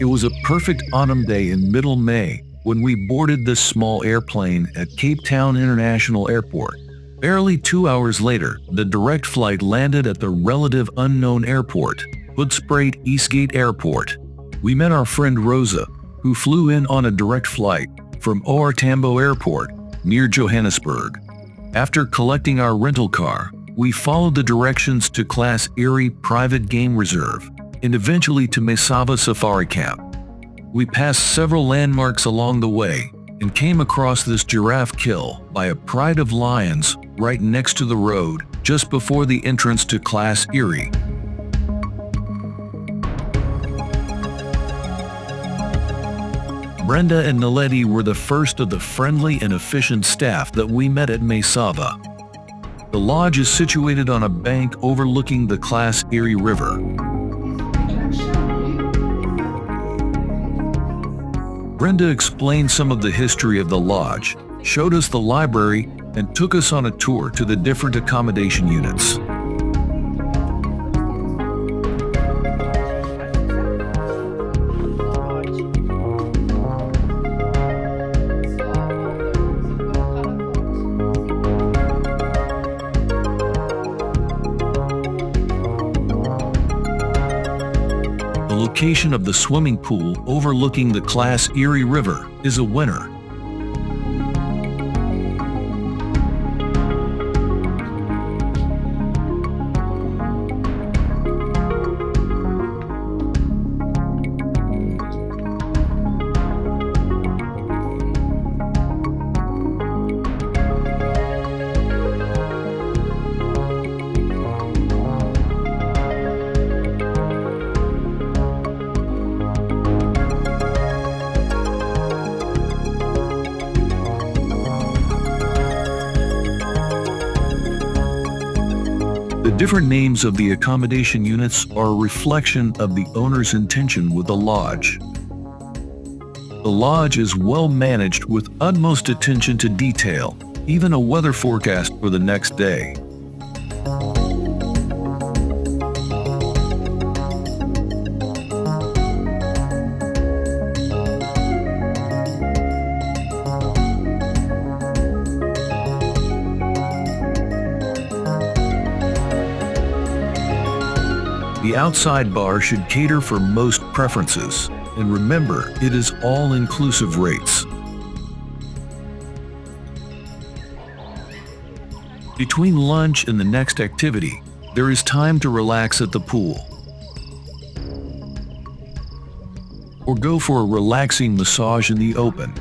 It was a perfect autumn day in middle May when we boarded this small airplane at Cape Town International Airport. Barely 2 hours later, the direct flight landed at the relative unknown airport, Hoedspruit Eastgate Airport. We met our friend Rosa, who flew in on a direct flight from OR Tambo Airport, near Johannesburg. After collecting our rental car, we followed the directions to Klaserie Private Game Reserve and eventually to Misava Safari Camp. We passed several landmarks along the way and came across this giraffe kill by a pride of lions right next to the road just before the entrance to Klaserie. Brenda and Naledi were the first of the friendly and efficient staff that we met at Misava. The lodge is situated on a bank overlooking the Klaserie River. Brenda explained some of the history of the lodge, showed us the library, and took us on a tour to the different accommodation units. The location of the swimming pool overlooking the Klaserie River is a winner. The different names of the accommodation units are a reflection of the owner's intention with the lodge. The lodge is well managed with utmost attention to detail, even a weather forecast for the next day. The outside bar should cater for most preferences, and remember, it is all-inclusive rates. Between lunch and the next activity, there is time to relax at the pool, or go for a relaxing massage in the open.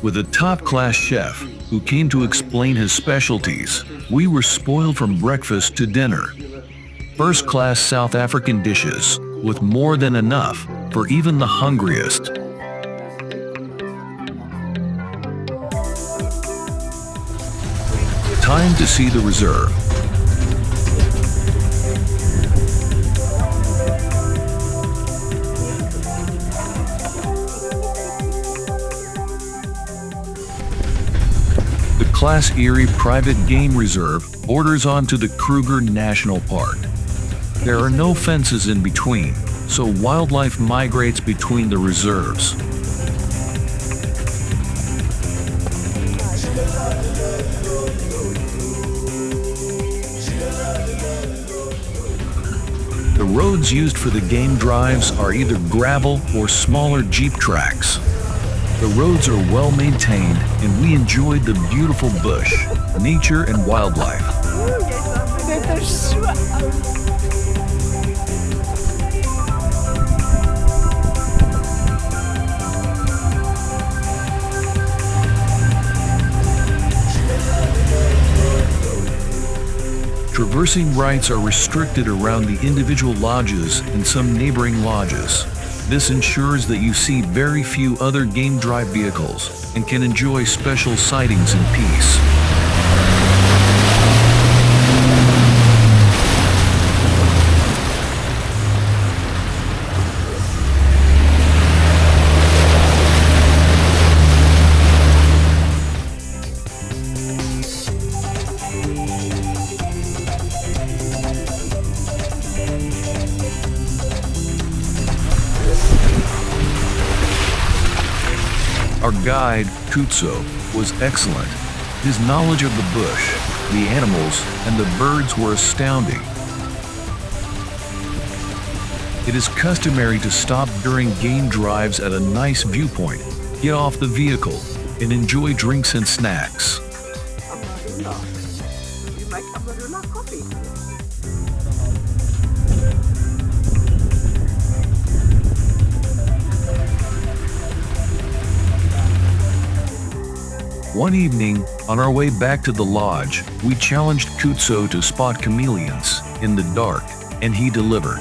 With a top-class chef who came to explain his specialties, we were spoiled from breakfast to dinner. First-class South African dishes with more than enough for even the hungriest. Time to see the reserve. The Klaserie Private Game Reserve borders onto the Kruger National Park. There are no fences in between, so wildlife migrates between the reserves. roads used for the game drives are either gravel or smaller Jeep tracks. The roads are well maintained and we enjoyed the beautiful bush, nature and wildlife. Traversing rights are restricted around the individual lodges and some neighboring lodges. This ensures that you see very few other game drive vehicles and can enjoy special sightings in peace. Our guide, Kutso, was excellent. His knowledge of the bush, the animals, and the birds were astounding. It is customary to stop during game drives at a nice viewpoint, get off the vehicle, and enjoy drinks and snacks. One evening, on our way back to the lodge, we challenged Kutso to spot chameleons in the dark, and he delivered.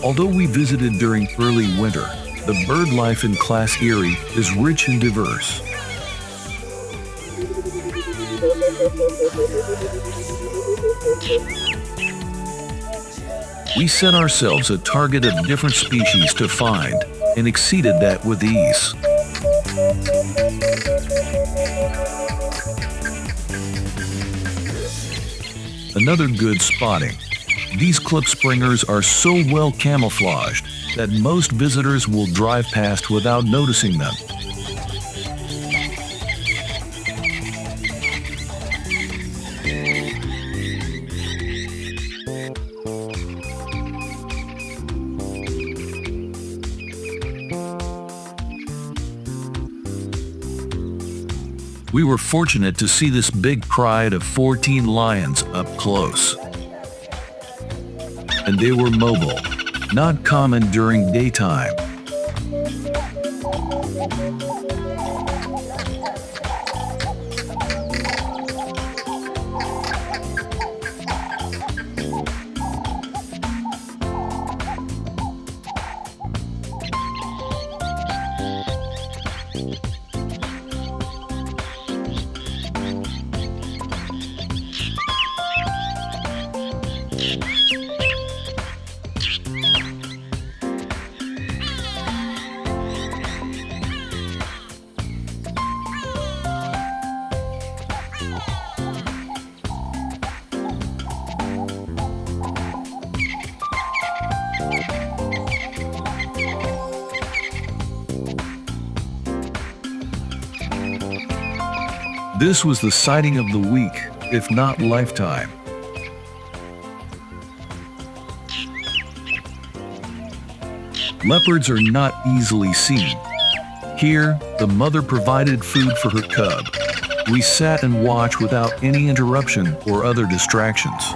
Although we visited during early winter, the bird life in Klaserie is rich and diverse. We set ourselves a target of different species to find and exceeded that with ease. Another good spotting. These clip springers are so well camouflaged that most visitors will drive past without noticing them. We were fortunate to see this big pride of 14 lions up close. And they were mobile, not common during daytime. This was the sighting of the week, if not lifetime. Leopards are not easily seen. Here, the mother provided food for her cub. We sat and watched without any interruption or other distractions.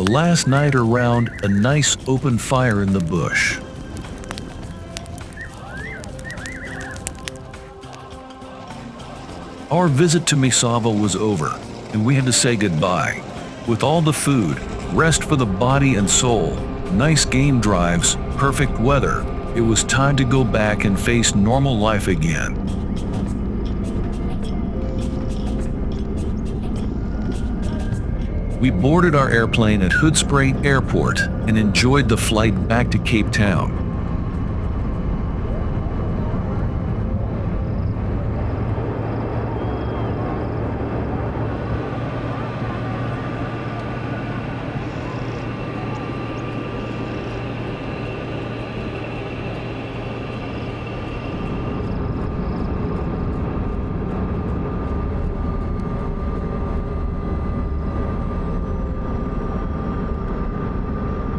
The last night around a nice open fire in the bush. Our visit to Misava was over, and we had to say goodbye. With all the food, rest for the body and soul, nice game drives, perfect weather, it was time to go back and face normal life again. We boarded our airplane at Hoedspruit Airport and enjoyed the flight back to Cape Town.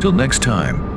Till next time.